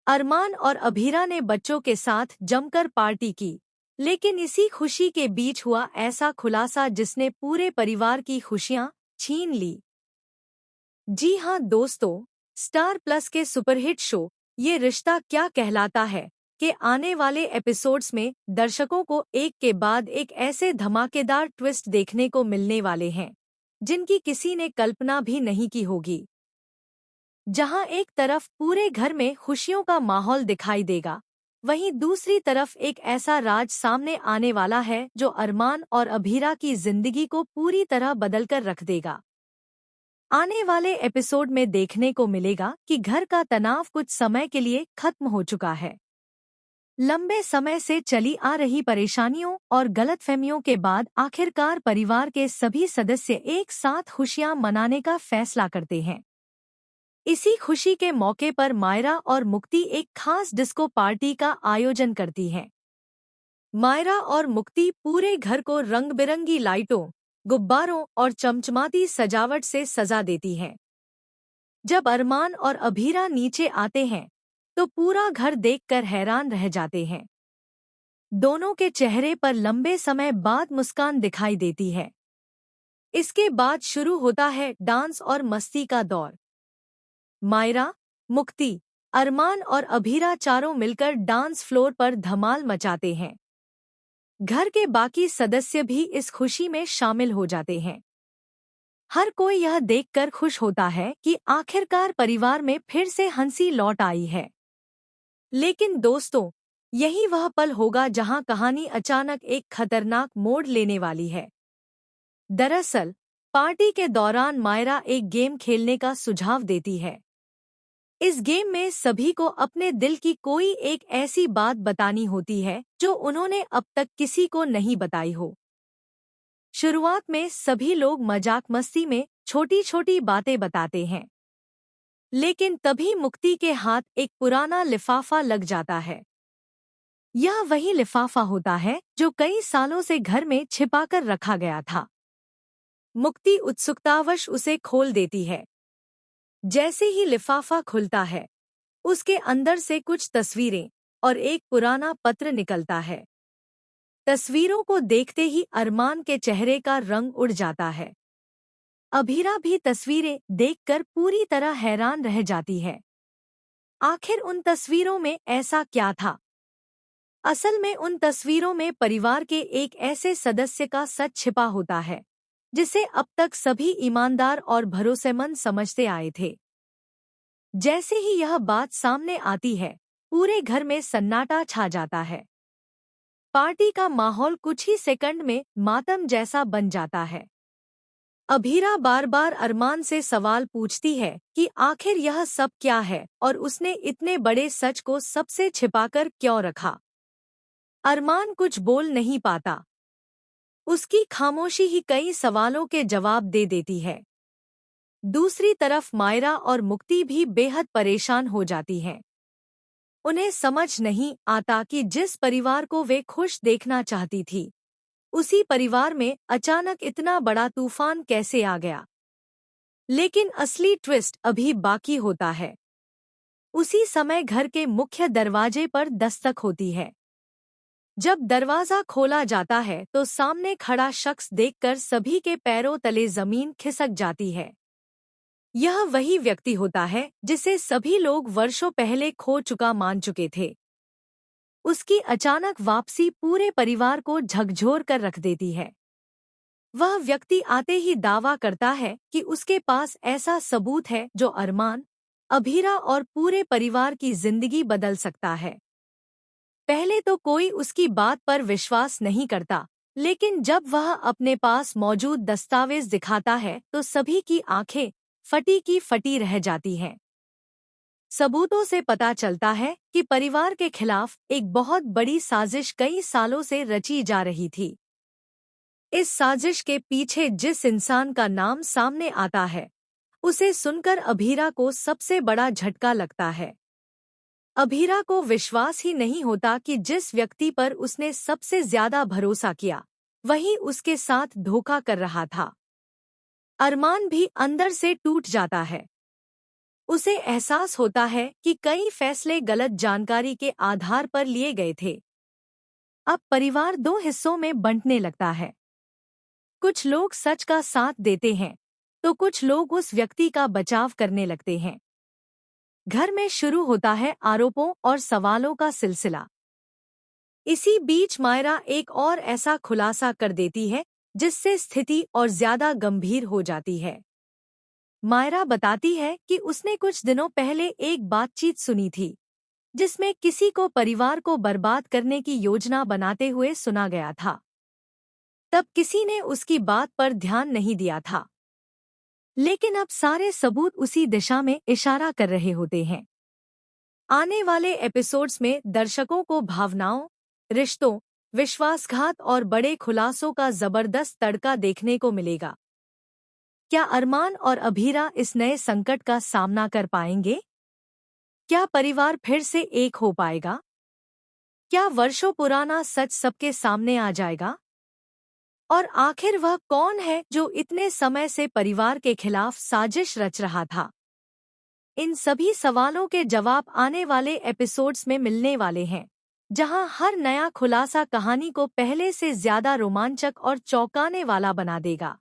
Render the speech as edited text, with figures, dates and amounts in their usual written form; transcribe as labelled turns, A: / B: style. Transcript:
A: अरमान और अभीरा ने बच्चों के साथ जमकर पार्टी की, लेकिन इसी खुशी के बीच हुआ ऐसा खुलासा जिसने पूरे परिवार की खुशियां छीन ली। जी हाँ दोस्तों, स्टार प्लस के सुपरहिट शो ये रिश्ता क्या कहलाता है कि आने वाले एपिसोड्स में दर्शकों को एक के बाद एक ऐसे धमाकेदार ट्विस्ट देखने को मिलने वाले हैं जिनकी किसी ने कल्पना भी नहीं की होगी। जहां एक तरफ पूरे घर में खुशियों का माहौल दिखाई देगा, वहीं दूसरी तरफ एक ऐसा राज सामने आने वाला है जो अरमान और अभीरा की जिंदगी को पूरी तरह बदलकर रख देगा। आने वाले एपिसोड में देखने को मिलेगा कि घर का तनाव कुछ समय के लिए खत्म हो चुका है। लंबे समय से चली आ रही परेशानियों और गलतफहमियों के बाद आखिरकार परिवार के सभी सदस्य एक साथ खुशियां मनाने का फैसला करते हैं। इसी खुशी के मौके पर मायरा और मुक्ति एक खास डिस्को पार्टी का आयोजन करती हैं। मायरा और मुक्ति पूरे घर को रंग-बिरंगी लाइटों, गुब्बारों और चमचमाती सजावट से सजा देती हैं। जब अरमान और अभीरा नीचे आते हैं, तो पूरा घर देखकर हैरान रह जाते हैं। दोनों के चेहरे पर लंबे समय बाद मुस्कान दिखाई देती है। इसके बाद शुरू होता है डांस और मस्ती का दौर। मायरा, मुक्ति, अरमान और अभीरा चारों मिलकर डांस फ्लोर पर धमाल मचाते हैं। घर के बाकी सदस्य भी इस खुशी में शामिल हो जाते हैं। हर कोई यह देखकर खुश होता है कि आखिरकार परिवार में फिर से हंसी लौट आई है। लेकिन दोस्तों, यही वह पल होगा जहां कहानी अचानक एक खतरनाक मोड़ लेने वाली है। दरअसल, पार्टी के दौरान मायरा एक गेम खेलने का सुझाव देती है। इस गेम में सभी को अपने दिल की कोई एक ऐसी बात बतानी होती है जो उन्होंने अब तक किसी को नहीं बताई हो। शुरुआत में सभी लोग मजाक मस्ती में छोटी छोटी बातें बताते हैं, लेकिन तभी मुक्ति के हाथ एक पुराना लिफाफा लग जाता है। यह वही लिफाफा होता है जो कई सालों से घर में छिपाकर रखा गया था। मुक्ति उत्सुकतावश उसे खोल देती है। जैसे ही लिफाफा खुलता है, उसके अंदर से कुछ तस्वीरें और एक पुराना पत्र निकलता है। तस्वीरों को देखते ही अरमान के चेहरे का रंग उड़ जाता है। अभीरा भी तस्वीरें देखकर पूरी तरह हैरान रह जाती है। आखिर उन तस्वीरों में ऐसा क्या था? असल में उन तस्वीरों में परिवार के एक ऐसे सदस्य का सच छिपा होता है जिसे अब तक सभी ईमानदार और भरोसेमंद समझते आए थे। जैसे ही यह बात सामने आती है, पूरे घर में सन्नाटा छा जाता है। पार्टी का माहौल कुछ ही सेकंड में मातम जैसा बन जाता है। अभीरा बार बार अरमान से सवाल पूछती है कि आखिर यह सब क्या है और उसने इतने बड़े सच को सबसे छिपाकर क्यों रखा। अरमान कुछ बोल नहीं पाता। उसकी खामोशी ही कई सवालों के जवाब दे देती है। दूसरी तरफ मायरा और मुक्ति भी बेहद परेशान हो जाती हैं। उन्हें समझ नहीं आता कि जिस परिवार को वे खुश देखना चाहती थी, उसी परिवार में अचानक इतना बड़ा तूफान कैसे आ गया। लेकिन असली ट्विस्ट अभी बाकी होता है। उसी समय घर के मुख्य दरवाजे पर दस्तक होती है। जब दरवाजा खोला जाता है तो सामने खड़ा शख्स देखकर सभी के पैरों तले जमीन खिसक जाती है। यह वही व्यक्ति होता है जिसे सभी लोग वर्षों पहले खो चुका मान चुके थे। उसकी अचानक वापसी पूरे परिवार को झकझोर कर रख देती है। वह व्यक्ति आते ही दावा करता है कि उसके पास ऐसा सबूत है जो अरमान, अभीरा और पूरे परिवार की जिंदगी बदल सकता है। पहले तो कोई उसकी बात पर विश्वास नहीं करता, लेकिन जब वह अपने पास मौजूद दस्तावेज दिखाता है तो सभी की आंखें फटी की फटी रह जाती हैं। सबूतों से पता चलता है कि परिवार के खिलाफ एक बहुत बड़ी साजिश कई सालों से रची जा रही थी। इस साजिश के पीछे जिस इंसान का नाम सामने आता है, उसे सुनकर अभीरा को सबसे बड़ा झटका लगता है। अभीरा को विश्वास ही नहीं होता कि जिस व्यक्ति पर उसने सबसे ज्यादा भरोसा किया, वही उसके साथ धोखा कर रहा था। अरमान भी अंदर से टूट जाता है। उसे एहसास होता है कि कई फैसले गलत जानकारी के आधार पर लिए गए थे। अब परिवार दो हिस्सों में बंटने लगता है। कुछ लोग सच का साथ देते हैं, तो कुछ लोग उस व्यक्ति का बचाव करने लगते हैं। घर में शुरू होता है आरोपों और सवालों का सिलसिला। इसी बीच मायरा एक और ऐसा खुलासा कर देती है जिससे स्थिति और ज्यादा गंभीर हो जाती है। मायरा बताती है कि उसने कुछ दिनों पहले एक बातचीत सुनी थी जिसमें किसी को परिवार को बर्बाद करने की योजना बनाते हुए सुना गया था। तब किसी ने उसकी बात पर ध्यान नहीं दिया था, लेकिन अब सारे सबूत उसी दिशा में इशारा कर रहे होते हैं। आने वाले एपिसोड्स में दर्शकों को भावनाओं, रिश्तों, विश्वासघात और बड़े खुलासों का जबरदस्त तड़का देखने को मिलेगा। क्या अरमान और अभीरा इस नए संकट का सामना कर पाएंगे? क्या परिवार फिर से एक हो पाएगा? क्या वर्षों पुराना सच सबके सामने आ जाएगा? और आखिर वह कौन है जो इतने समय से परिवार के खिलाफ साजिश रच रहा था? इन सभी सवालों के जवाब आने वाले एपिसोड्स में मिलने वाले हैं, जहां हर नया खुलासा कहानी को पहले से ज्यादा रोमांचक और चौंकाने वाला बना देगा।